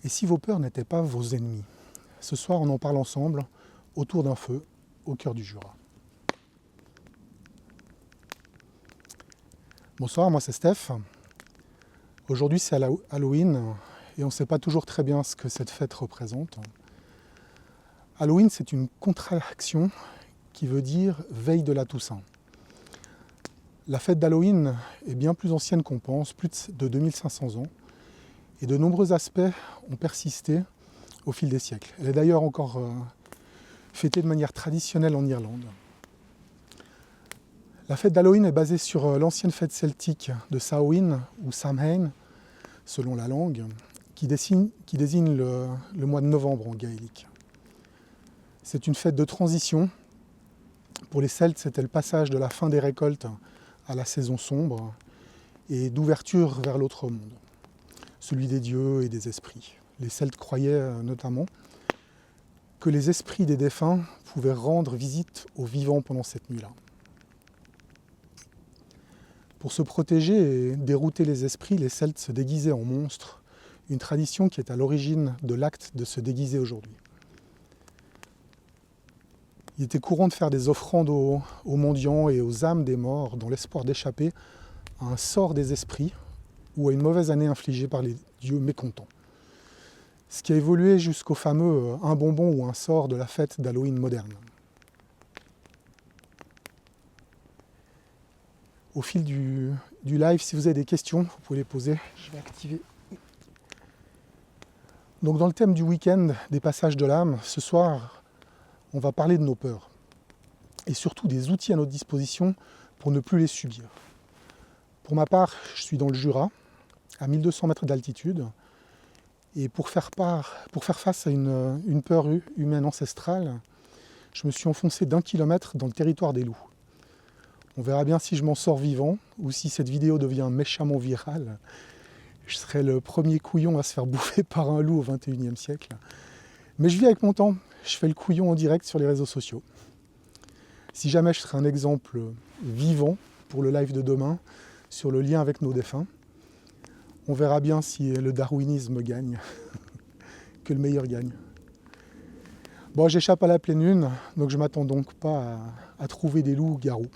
Et si vos peurs n'étaient pas vos ennemis? Ce soir, on en parle ensemble, autour d'un feu, au cœur du Jura. Bonsoir, moi c'est Steph. Aujourd'hui c'est Halloween et on ne sait pas toujours très bien ce que cette fête représente. Halloween, c'est une contraction qui veut dire veille de la Toussaint. La fête d'Halloween est bien plus ancienne qu'on pense, plus de 2500 ans, et de nombreux aspects ont persisté au fil des siècles. Elle est d'ailleurs encore fêtée de manière traditionnelle en Irlande. La fête d'Halloween est basée sur l'ancienne fête celtique de Samhain ou Samhain, selon la langue, qui désigne le mois de novembre en gaélique. C'est une fête de transition. Pour les Celtes, c'était le passage de la fin des récoltes à la saison sombre et d'ouverture vers l'autre monde, celui des dieux et des esprits. Les Celtes croyaient notamment que les esprits des défunts pouvaient rendre visite aux vivants pendant cette nuit-là. Pour se protéger et dérouter les esprits, les Celtes se déguisaient en monstres, une tradition qui est à l'origine de l'acte de se déguiser aujourd'hui. Il était courant de faire des offrandes aux mendiants et aux âmes des morts dans l'espoir d'échapper à un sort des esprits ou à une mauvaise année infligée par les dieux mécontents. Ce qui a évolué jusqu'au fameux un bonbon ou un sort de la fête d'Halloween moderne. Au fil du live, si vous avez des questions, vous pouvez les poser. Je vais activer. Donc dans le thème du week-end des passages de l'âme, ce soir, on va parler de nos peurs. Et surtout des outils à notre disposition pour ne plus les subir. Pour ma part, je suis dans le Jura, à 1200 mètres d'altitude. Et pour faire face à une peur humaine ancestrale, je me suis enfoncé d'1 kilomètre dans le territoire des loups. On verra bien si je m'en sors vivant ou si cette vidéo devient méchamment virale. Je serai le premier couillon à se faire bouffer par un loup au XXIe siècle. Mais je vis avec mon temps. Je fais le couillon en direct sur les réseaux sociaux. Si jamais je serai un exemple vivant pour le live de demain sur le lien avec nos défunts, on verra bien si le darwinisme gagne, que le meilleur gagne. Bon, j'échappe à la pleine lune, donc je ne m'attends donc pas à trouver des loups ou garous.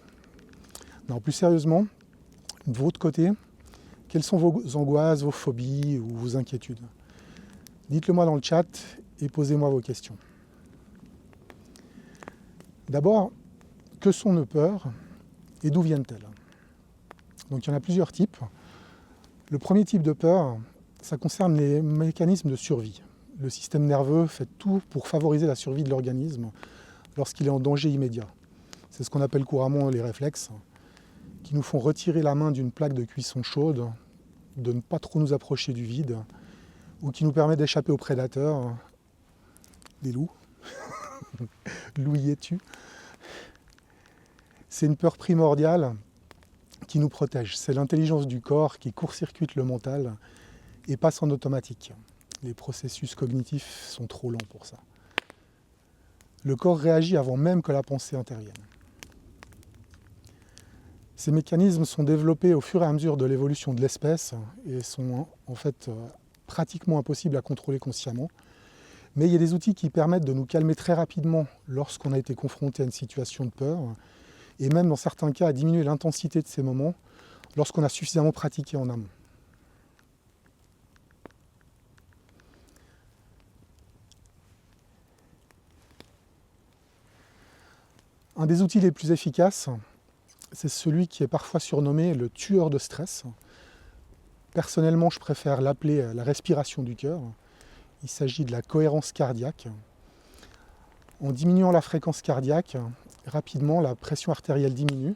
Non, plus sérieusement, de votre côté, quelles sont vos angoisses, vos phobies ou vos inquiétudes? Dites-le moi dans le chat et posez-moi vos questions. D'abord, que sont nos peurs et d'où viennent-elles? Donc il y en a plusieurs types. Le premier type de peur, ça concerne les mécanismes de survie. Le système nerveux fait tout pour favoriser la survie de l'organisme lorsqu'il est en danger immédiat. C'est ce qu'on appelle couramment les réflexes, qui nous font retirer la main d'une plaque de cuisson chaude, de ne pas trop nous approcher du vide, ou qui nous permet d'échapper aux prédateurs, des loups. Loup y es-tu? C'est une peur primordiale qui nous protège. C'est l'intelligence du corps qui court-circuite le mental et passe en automatique. Les processus cognitifs sont trop lents pour ça. Le corps réagit avant même que la pensée intervienne. Ces mécanismes sont développés au fur et à mesure de l'évolution de l'espèce et sont en fait pratiquement impossibles à contrôler consciemment. Mais il y a des outils qui permettent de nous calmer très rapidement lorsqu'on a été confronté à une situation de peur et même dans certains cas à diminuer l'intensité de ces moments lorsqu'on a suffisamment pratiqué en amont. Un des outils les plus efficaces, c'est celui qui est parfois surnommé le tueur de stress. Personnellement, je préfère l'appeler la respiration du cœur. Il s'agit de la cohérence cardiaque. En diminuant la fréquence cardiaque, rapidement, la pression artérielle diminue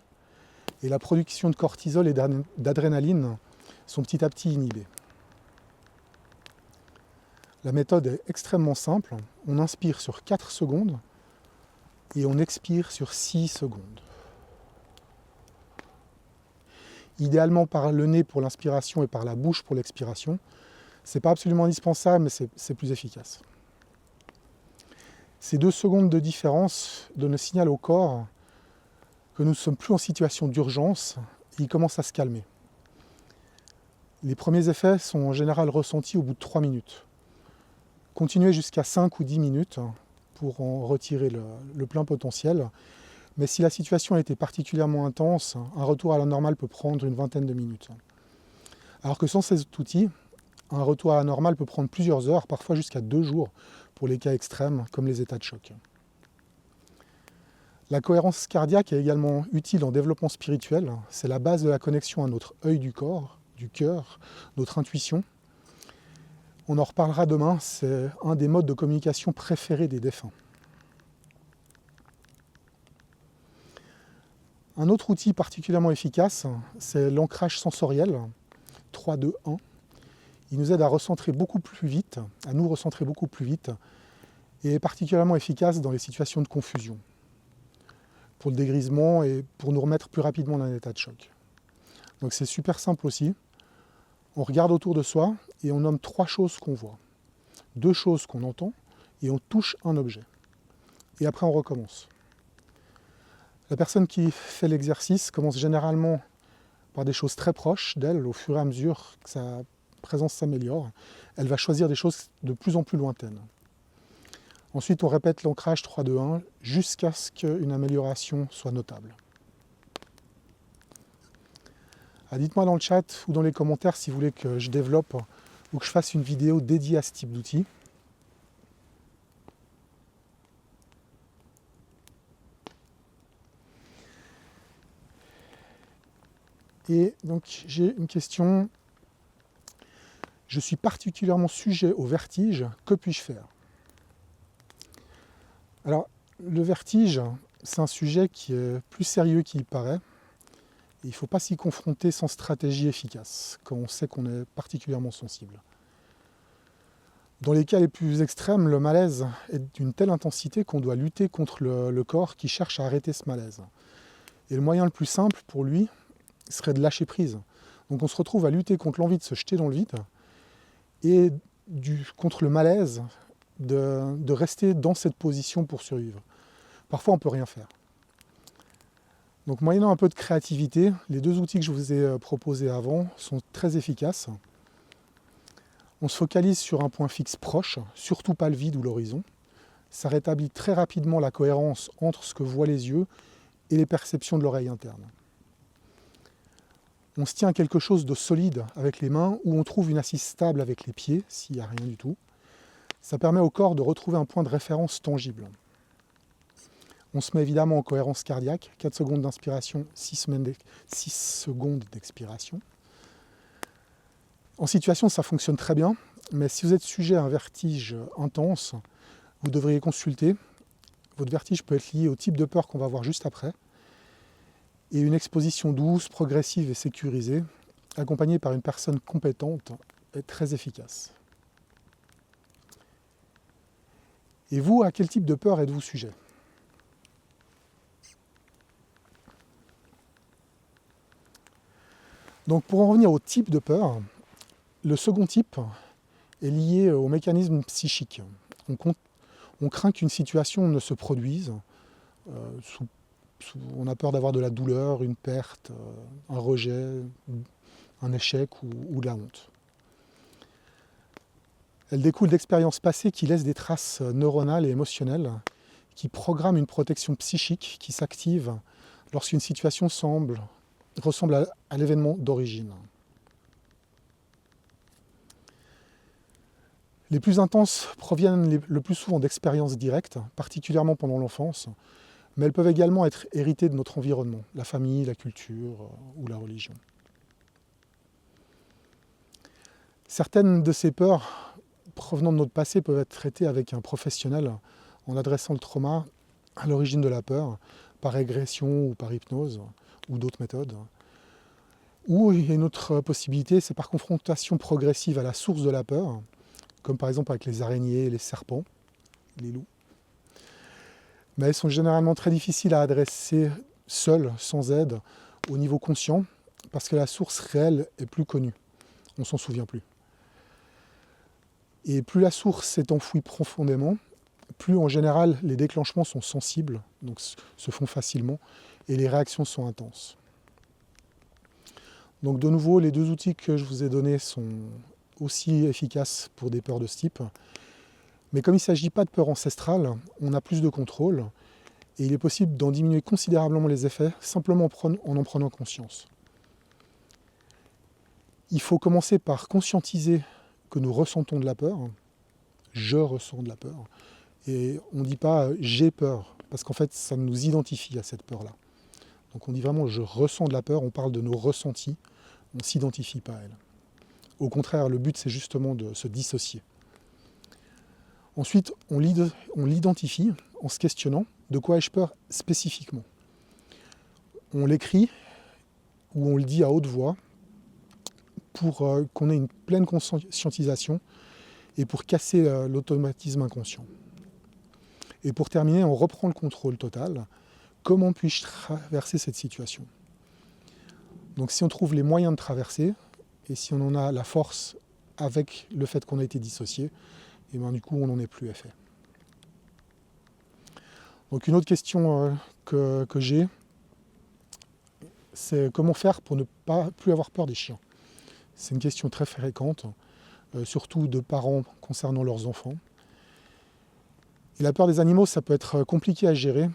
et la production de cortisol et d'adrénaline sont petit à petit inhibées. La méthode est extrêmement simple. On inspire sur 4 secondes et on expire sur 6 secondes. Idéalement par le nez pour l'inspiration et par la bouche pour l'expiration. Ce n'est pas absolument indispensable, mais c'est plus efficace. Ces 2 secondes de différence donnent le signal au corps que nous ne sommes plus en situation d'urgence et il commence à se calmer. Les premiers effets sont en général ressentis au bout de 3 minutes. Continuez jusqu'à 5 ou 10 minutes pour en retirer le plein potentiel. Mais si la situation a été particulièrement intense, un retour à la normale peut prendre une vingtaine de minutes. Alors que sans ces outils, un retour à la normale peut prendre plusieurs heures, parfois jusqu'à 2 jours, pour les cas extrêmes comme les états de choc. La cohérence cardiaque est également utile en développement spirituel. C'est la base de la connexion à notre œil du corps, du cœur, notre intuition. On en reparlera demain, c'est un des modes de communication préférés des défunts. Un autre outil particulièrement efficace, c'est l'ancrage sensoriel, 3-2-1. Il nous aide à recentrer beaucoup plus vite, à nous recentrer beaucoup plus vite, et est particulièrement efficace dans les situations de confusion, pour le dégrisement et pour nous remettre plus rapidement dans un état de choc. Donc c'est super simple aussi. On regarde autour de soi et on nomme 3 choses qu'on voit, 2 choses qu'on entend et on touche un objet. Et après on recommence. La personne qui fait l'exercice commence généralement par des choses très proches d'elle. Au fur et à mesure que sa présence s'améliore, elle va choisir des choses de plus en plus lointaines. Ensuite, on répète l'ancrage 3-2-1 jusqu'à ce qu'une amélioration soit notable. Dites-moi dans le chat ou dans les commentaires si vous voulez que je développe ou que je fasse une vidéo dédiée à ce type d'outil. Et donc j'ai une question. Je suis particulièrement sujet au vertige, que puis-je faire? Alors, le vertige, c'est un sujet qui est plus sérieux qu'il paraît. Il ne faut pas s'y confronter sans stratégie efficace, quand on sait qu'on est particulièrement sensible. Dans les cas les plus extrêmes, le malaise est d'une telle intensité qu'on doit lutter contre le corps qui cherche à arrêter ce malaise. Et le moyen le plus simple pour lui serait de lâcher prise. Donc on se retrouve à lutter contre l'envie de se jeter dans le vide et contre le malaise de rester dans cette position pour survivre. Parfois on ne peut rien faire. Donc moyennant un peu de créativité, les 2 outils que je vous ai proposés avant sont très efficaces. On se focalise sur un point fixe proche, surtout pas le vide ou l'horizon. Ça rétablit très rapidement la cohérence entre ce que voient les yeux et les perceptions de l'oreille interne. On se tient à quelque chose de solide avec les mains ou on trouve une assise stable avec les pieds, s'il n'y a rien du tout. Ça permet au corps de retrouver un point de référence tangible. On se met évidemment en cohérence cardiaque, 4 secondes d'inspiration, 6 secondes d'expiration. En situation, ça fonctionne très bien, mais si vous êtes sujet à un vertige intense, vous devriez consulter. Votre vertige peut être lié au type de peur qu'on va voir juste après. Et une exposition douce, progressive et sécurisée, accompagnée par une personne compétente, est très efficace. Et vous, à quel type de peur êtes-vous sujet? Donc pour en revenir au type de peur, le second type est lié au mécanisme psychique. On craint qu'une situation ne se produise. On a peur d'avoir de la douleur, une perte, un rejet, un échec ou de la honte. Elle découle d'expériences passées qui laissent des traces neuronales et émotionnelles, qui programment une protection psychique qui s'active lorsqu'une situation ressemble à l'événement d'origine. Les plus intenses proviennent le plus souvent d'expériences directes, particulièrement pendant l'enfance, mais elles peuvent également être héritées de notre environnement, la famille, la culture ou la religion. Certaines de ces peurs provenant de notre passé peuvent être traitées avec un professionnel en adressant le trauma à l'origine de la peur, par régression ou par hypnose, ou d'autres méthodes. Ou il y a une autre possibilité, c'est par confrontation progressive à la source de la peur, comme par exemple avec les araignées, les serpents, les loups. Mais elles sont généralement très difficiles à adresser seules, sans aide, au niveau conscient, parce que la source réelle est plus connue. On ne s'en souvient plus. Et plus la source est enfouie profondément, plus en général les déclenchements sont sensibles, donc se font facilement, et les réactions sont intenses. Donc de nouveau, les 2 outils que je vous ai donnés sont aussi efficaces pour des peurs de ce type. Mais comme il ne s'agit pas de peur ancestrale, on a plus de contrôle et il est possible d'en diminuer considérablement les effets simplement en prenant conscience. Il faut commencer par conscientiser que nous ressentons de la peur. Je ressens de la peur. Et on ne dit pas j'ai peur, parce qu'en fait ça nous identifie à cette peur-là. Donc on dit vraiment je ressens de la peur, on parle de nos ressentis, on ne s'identifie pas à elle. Au contraire, le but c'est justement de se dissocier. Ensuite, on l'identifie en se questionnant de quoi ai-je peur spécifiquement. On l'écrit ou on le dit à haute voix pour qu'on ait une pleine conscientisation et pour casser l'automatisme inconscient. Et pour terminer, on reprend le contrôle total. Comment puis-je traverser cette situation ? Donc si on trouve les moyens de traverser, et si on en a la force avec le fait qu'on a été dissocié, et bien du coup on n'en est plus effet. Donc une autre question que j'ai, c'est comment faire pour ne plus avoir peur des chiens. C'est une question très fréquente, surtout de parents concernant leurs enfants. Et la peur des animaux, ça peut être compliqué à gérer,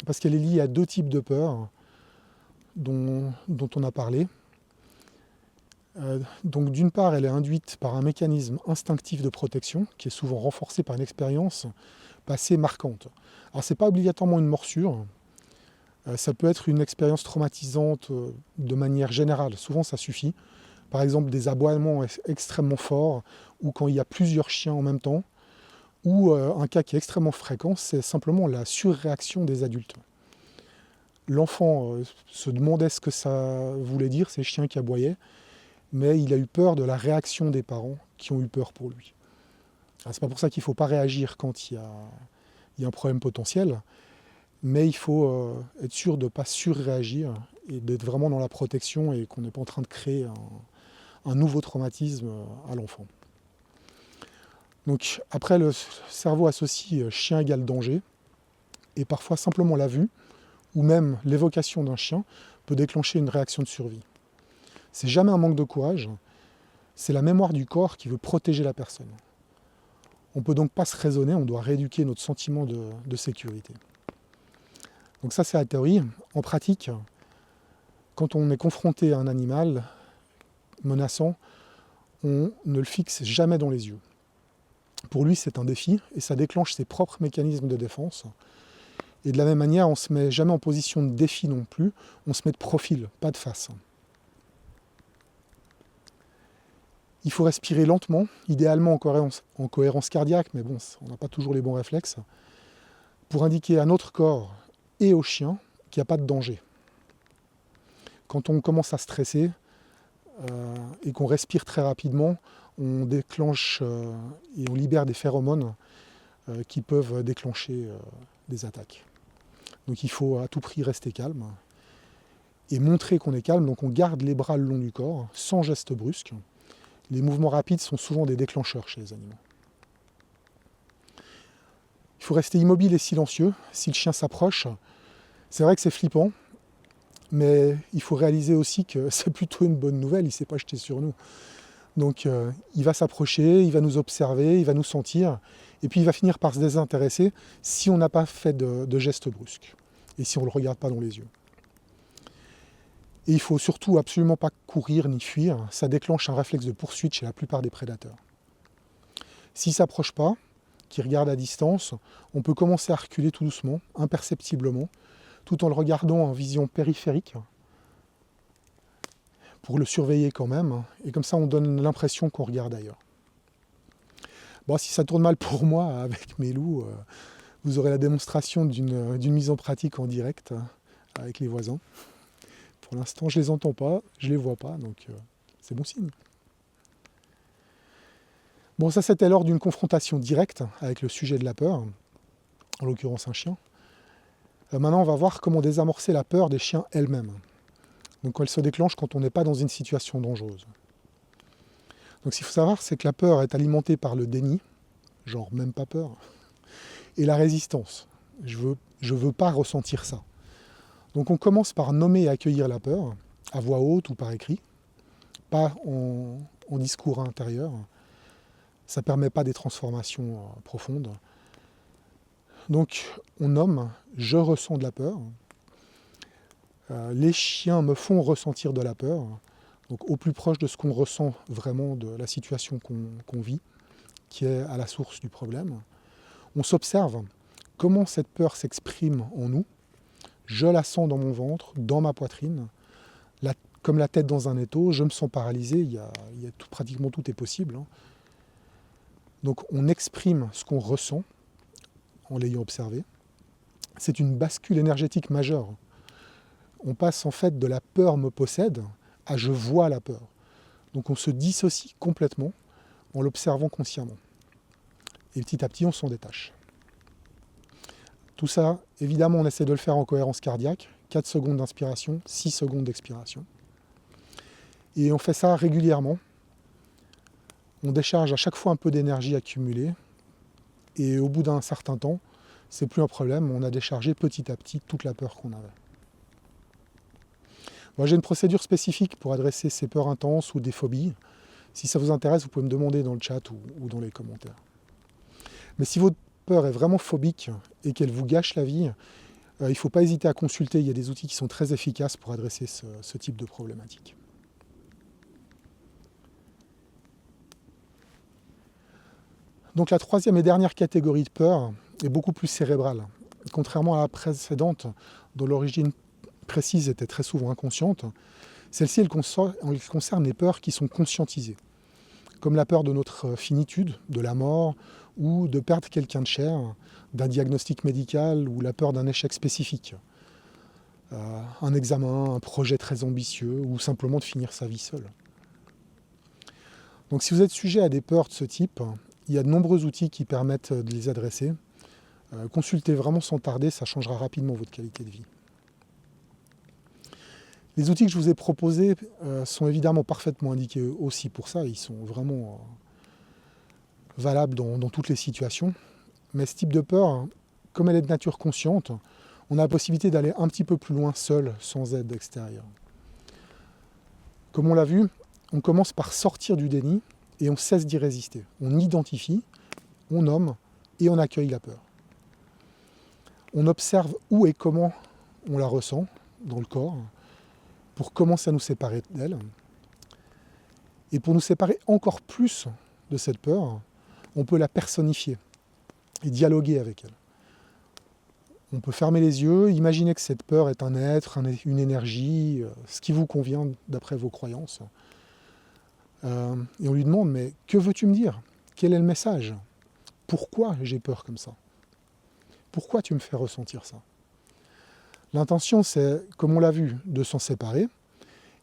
parce qu'elle est liée à deux types de peurs dont on a parlé. Donc d'une part, elle est induite par un mécanisme instinctif de protection, qui est souvent renforcé par une expérience passée marquante. Alors c'est pas obligatoirement une morsure, ça peut être une expérience traumatisante de manière générale, souvent ça suffit. Par exemple des aboiements extrêmement forts, ou quand il y a plusieurs chiens en même temps, ou un cas qui est extrêmement fréquent, c'est simplement la surréaction des adultes. L'enfant se demandait ce que ça voulait dire, ces chiens qui aboyaient, mais il a eu peur de la réaction des parents qui ont eu peur pour lui. C'est pas pour ça qu'il ne faut pas réagir quand il y a un problème potentiel, mais il faut être sûr de ne pas surréagir et d'être vraiment dans la protection et qu'on n'est pas en train de créer un nouveau traumatisme à l'enfant. Donc après, le cerveau associe chien égale danger, et parfois simplement la vue, ou même l'évocation d'un chien, peut déclencher une réaction de survie. C'est jamais un manque de courage, c'est la mémoire du corps qui veut protéger la personne. On ne peut donc pas se raisonner, on doit rééduquer notre sentiment de sécurité. Donc ça c'est la théorie. En pratique, quand on est confronté à un animal menaçant, on ne le fixe jamais dans les yeux. Pour lui c'est un défi et ça déclenche ses propres mécanismes de défense. Et de la même manière, on ne se met jamais en position de défi non plus, on se met de profil, pas de face. Il faut respirer lentement, idéalement en cohérence cardiaque, mais bon, on n'a pas toujours les bons réflexes, pour indiquer à notre corps et au chien qu'il n'y a pas de danger. Quand on commence à stresser et qu'on respire très rapidement, on déclenche et on libère des phéromones qui peuvent déclencher des attaques. Donc il faut à tout prix rester calme et montrer qu'on est calme. Donc on garde les bras le long du corps, sans geste brusque. Les mouvements rapides sont souvent des déclencheurs chez les animaux. Il faut rester immobile et silencieux. Si le chien s'approche, c'est vrai que c'est flippant, mais il faut réaliser aussi que c'est plutôt une bonne nouvelle, il ne s'est pas jeté sur nous. Donc il va s'approcher, il va nous observer, il va nous sentir, et puis il va finir par se désintéresser si on n'a pas fait de gestes brusques, et si on ne le regarde pas dans les yeux. Et il ne faut surtout absolument pas courir ni fuir, ça déclenche un réflexe de poursuite chez la plupart des prédateurs. S'il ne s'approche pas, qu'il regarde à distance, on peut commencer à reculer tout doucement, imperceptiblement, tout en le regardant en vision périphérique, pour le surveiller quand même, et comme ça on donne l'impression qu'on regarde ailleurs. Bon, si ça tourne mal pour moi avec mes loups, vous aurez la démonstration d'une mise en pratique en direct avec les voisins. Pour l'instant, je ne les entends pas, je ne les vois pas, donc c'est bon signe. Bon, ça c'était lors d'une confrontation directe avec le sujet de la peur, en l'occurrence un chien. Maintenant, on va voir comment désamorcer la peur des chiens elles-mêmes. Donc elle se déclenche quand on n'est pas dans une situation dangereuse. Donc ce qu'il faut savoir, c'est que la peur est alimentée par le déni, genre même pas peur, et la résistance. Je veux pas ressentir ça. Donc on commence par nommer et accueillir la peur, à voix haute ou par écrit, pas en discours intérieur. Ça ne permet pas des transformations profondes. Donc on nomme, je ressens de la peur. Les chiens me font ressentir de la peur, donc au plus proche de ce qu'on ressent vraiment de la situation qu'on vit, qui est à la source du problème. On s'observe comment cette peur s'exprime en nous. Je la sens dans mon ventre, dans ma poitrine, comme la tête dans un étau, je me sens paralysé, pratiquement tout est possible. Donc on exprime ce qu'on ressent en l'ayant observé. C'est une bascule énergétique majeure. On passe en fait de la peur me possède à je vois la peur. Donc on se dissocie complètement en l'observant consciemment. Et petit à petit, on s'en détache. Tout ça, évidemment, on essaie de le faire en cohérence cardiaque. 4 secondes d'inspiration, 6 secondes d'expiration. Et on fait ça régulièrement. On décharge à chaque fois un peu d'énergie accumulée. Et au bout d'un certain temps, c'est plus un problème. On a déchargé petit à petit toute la peur qu'on avait. Moi, j'ai une procédure spécifique pour adresser ces peurs intenses ou des phobies. Si ça vous intéresse, vous pouvez me demander dans le chat ou dans les commentaires. Mais si votre peur est vraiment phobique et qu'elle vous gâche la vie, il ne faut pas hésiter à consulter. Il y a des outils qui sont très efficaces pour adresser ce type de problématique. Donc la troisième et dernière catégorie de peur est beaucoup plus cérébrale. Contrairement à la précédente, dont l'origine précise était très souvent inconsciente, celle-ci elle concerne les peurs qui sont conscientisées, comme la peur de notre finitude, de la mort, ou de perdre quelqu'un de cher, d'un diagnostic médical, ou la peur d'un échec spécifique, un examen, un projet très ambitieux, ou simplement de finir sa vie seul. Donc si vous êtes sujet à des peurs de ce type, il y a de nombreux outils qui permettent de les adresser. Consultez vraiment sans tarder, ça changera rapidement votre qualité de vie. Les outils que je vous ai proposés sont évidemment parfaitement indiqués aussi pour ça. Ils sont vraiment valables dans toutes les situations. Mais ce type de peur, comme elle est de nature consciente, on a la possibilité d'aller un petit peu plus loin seul, sans aide extérieure. Comme on l'a vu, on commence par sortir du déni et on cesse d'y résister. On identifie, on nomme et on accueille la peur. On observe où et comment on la ressent dans le corps pour commencer à nous séparer d'elle. Et pour nous séparer encore plus de cette peur, on peut la personnifier et dialoguer avec elle. On peut fermer les yeux, imaginer que cette peur est un être, une énergie, ce qui vous convient d'après vos croyances. Et on lui demande, mais que veux-tu me dire? Quel est le message? Pourquoi j'ai peur comme ça? Pourquoi tu me fais ressentir ça? L'intention, c'est, comme on l'a vu, de s'en séparer.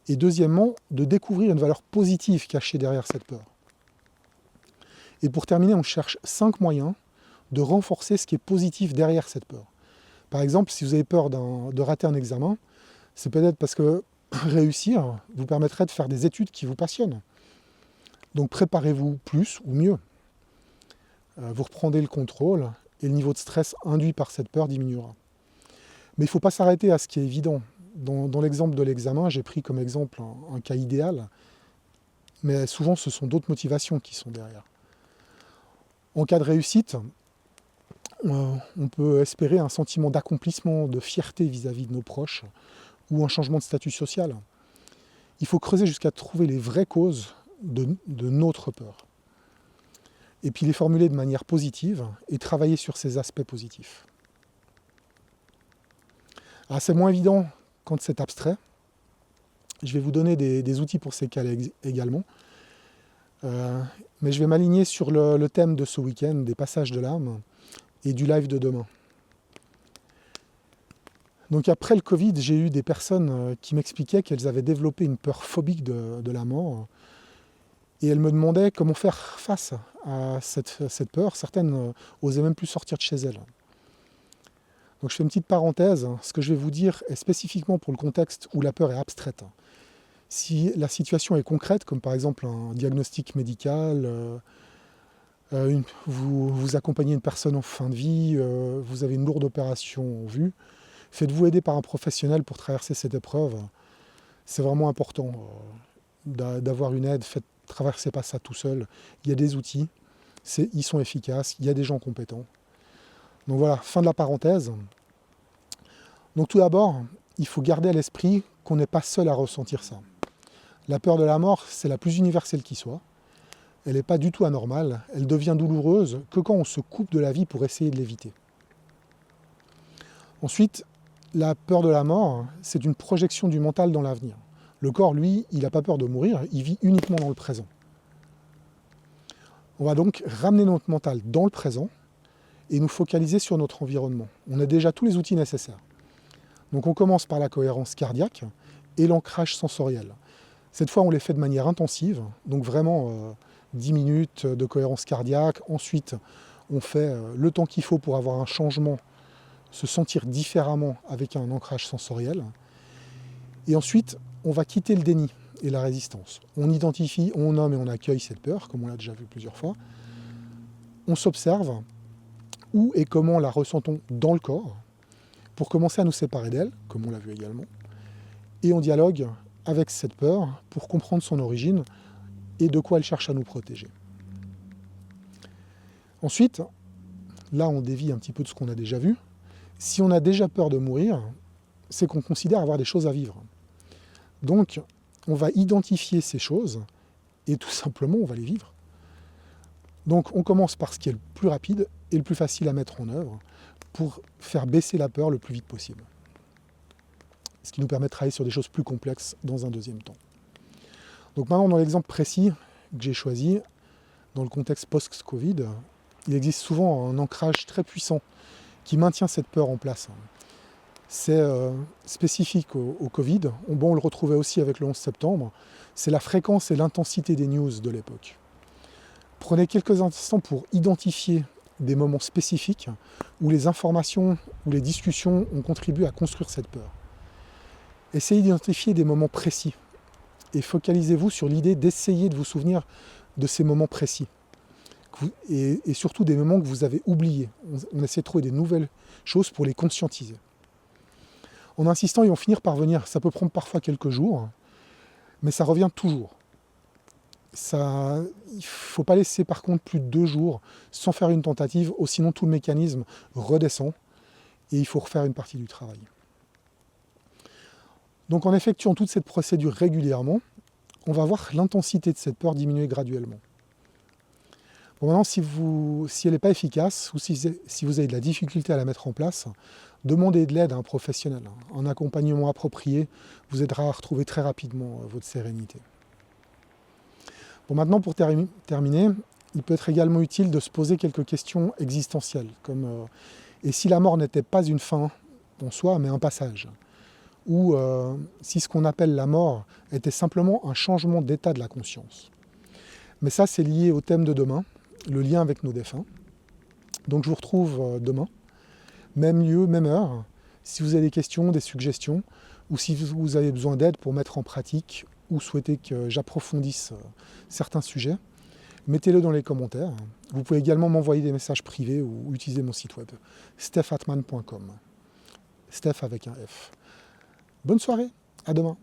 Et deuxièmement, de découvrir une valeur positive cachée derrière cette peur. Et pour terminer, on cherche 5 moyens de renforcer ce qui est positif derrière cette peur. Par exemple, si vous avez peur de rater un examen, c'est peut-être parce que réussir vous permettrait de faire des études qui vous passionnent. Donc préparez-vous plus ou mieux. Vous reprendrez le contrôle et le niveau de stress induit par cette peur diminuera. Mais il ne faut pas s'arrêter à ce qui est évident. Dans l'exemple de l'examen, j'ai pris comme exemple un cas idéal, mais souvent ce sont d'autres motivations qui sont derrière. En cas de réussite, on peut espérer un sentiment d'accomplissement, de fierté vis-à-vis de nos proches, ou un changement de statut social. Il faut creuser jusqu'à trouver les vraies causes de notre peur. Et puis les formuler de manière positive et travailler sur ces aspects positifs. Alors c'est moins évident quand c'est abstrait. Je vais vous donner des outils pour ces cas également. Mais je vais m'aligner sur le thème de ce week-end, des passages de l'âme et du live de demain. Donc après le Covid, j'ai eu des personnes qui m'expliquaient qu'elles avaient développé une peur phobique de la mort. Et elles me demandaient comment faire face à cette peur. Certaines n'osaient même plus sortir de chez elles. Donc je fais une petite parenthèse. Ce que je vais vous dire est spécifiquement pour le contexte où la peur est abstraite. Si la situation est concrète, comme par exemple un diagnostic médical, vous accompagnez une personne en fin de vie, vous avez une lourde opération en vue, faites-vous aider par un professionnel pour traverser cette épreuve. C'est vraiment important d'avoir une aide. Traversez pas ça tout seul. Il y a des outils. ils sont efficaces, il y a des gens compétents. Donc voilà, fin de la parenthèse. Donc tout d'abord, il faut garder à l'esprit qu'on n'est pas seul à ressentir ça. La peur de la mort, c'est la plus universelle qui soit. Elle n'est pas du tout anormale, elle devient douloureuse que quand on se coupe de la vie pour essayer de l'éviter. Ensuite, la peur de la mort, c'est une projection du mental dans l'avenir. Le corps, lui, il n'a pas peur de mourir, il vit uniquement dans le présent. On va donc ramener notre mental dans le présent et nous focaliser sur notre environnement. On a déjà tous les outils nécessaires. Donc on commence par la cohérence cardiaque et l'ancrage sensoriel. Cette fois, on les fait de manière intensive, donc vraiment 10 minutes de cohérence cardiaque. Ensuite, on fait le temps qu'il faut pour avoir un changement, se sentir différemment avec un ancrage sensoriel. Et ensuite, on va quitter le déni et la résistance. On identifie, on nomme et on accueille cette peur, comme on l'a déjà vu plusieurs fois. On s'observe où et comment la ressentons dans le corps, pour commencer à nous séparer d'elle, comme on l'a vu également. Et on dialogue avec cette peur pour comprendre son origine et de quoi elle cherche à nous protéger. Ensuite, là on dévie un petit peu de ce qu'on a déjà vu. Si on a déjà peur de mourir, c'est qu'on considère avoir des choses à vivre. Donc, on va identifier ces choses et tout simplement, on va les vivre. Donc, on commence par ce qui est le plus rapide et le plus facile à mettre en œuvre pour faire baisser la peur le plus vite possible. Ce qui nous permet de travailler sur des choses plus complexes dans un deuxième temps. Donc maintenant, dans l'exemple précis que j'ai choisi, dans le contexte post-Covid, il existe souvent un ancrage très puissant qui maintient cette peur en place. C'est spécifique au Covid. On le retrouvait aussi avec le 11 septembre. C'est la fréquence et l'intensité des news de l'époque. Prenez quelques instants pour identifier des moments spécifiques où les informations ou les discussions ont contribué à construire cette peur. Essayez d'identifier des moments précis et focalisez-vous sur l'idée d'essayer de vous souvenir de ces moments précis. Et surtout des moments que vous avez oubliés. On essaie de trouver des nouvelles choses pour les conscientiser. En insistant, ils vont finir par venir. Ça peut prendre parfois quelques jours, mais ça revient toujours. Il ne faut pas laisser par contre plus de 2 jours sans faire une tentative, sinon tout le mécanisme redescend et il faut refaire une partie du travail. Donc en effectuant toute cette procédure régulièrement, on va voir l'intensité de cette peur diminuer graduellement. Bon, maintenant, si elle n'est pas efficace ou si vous avez de la difficulté à la mettre en place, demandez de l'aide à un professionnel. Un accompagnement approprié vous aidera à retrouver très rapidement votre sérénité. Bon, maintenant, pour terminer, il peut être également utile de se poser quelques questions existentielles, comme et si la mort n'était pas une fin en soi, mais un passage, ou si ce qu'on appelle la mort était simplement un changement d'état de la conscience. Mais ça, c'est lié au thème de demain, le lien avec nos défunts. Donc je vous retrouve demain, même lieu, même heure, si vous avez des questions, des suggestions, ou si vous avez besoin d'aide pour mettre en pratique ou souhaitez que j'approfondisse certains sujets, mettez-le dans les commentaires. Vous pouvez également m'envoyer des messages privés ou utiliser mon site web, stephatman.com. Steph avec un F. Bonne soirée, à demain.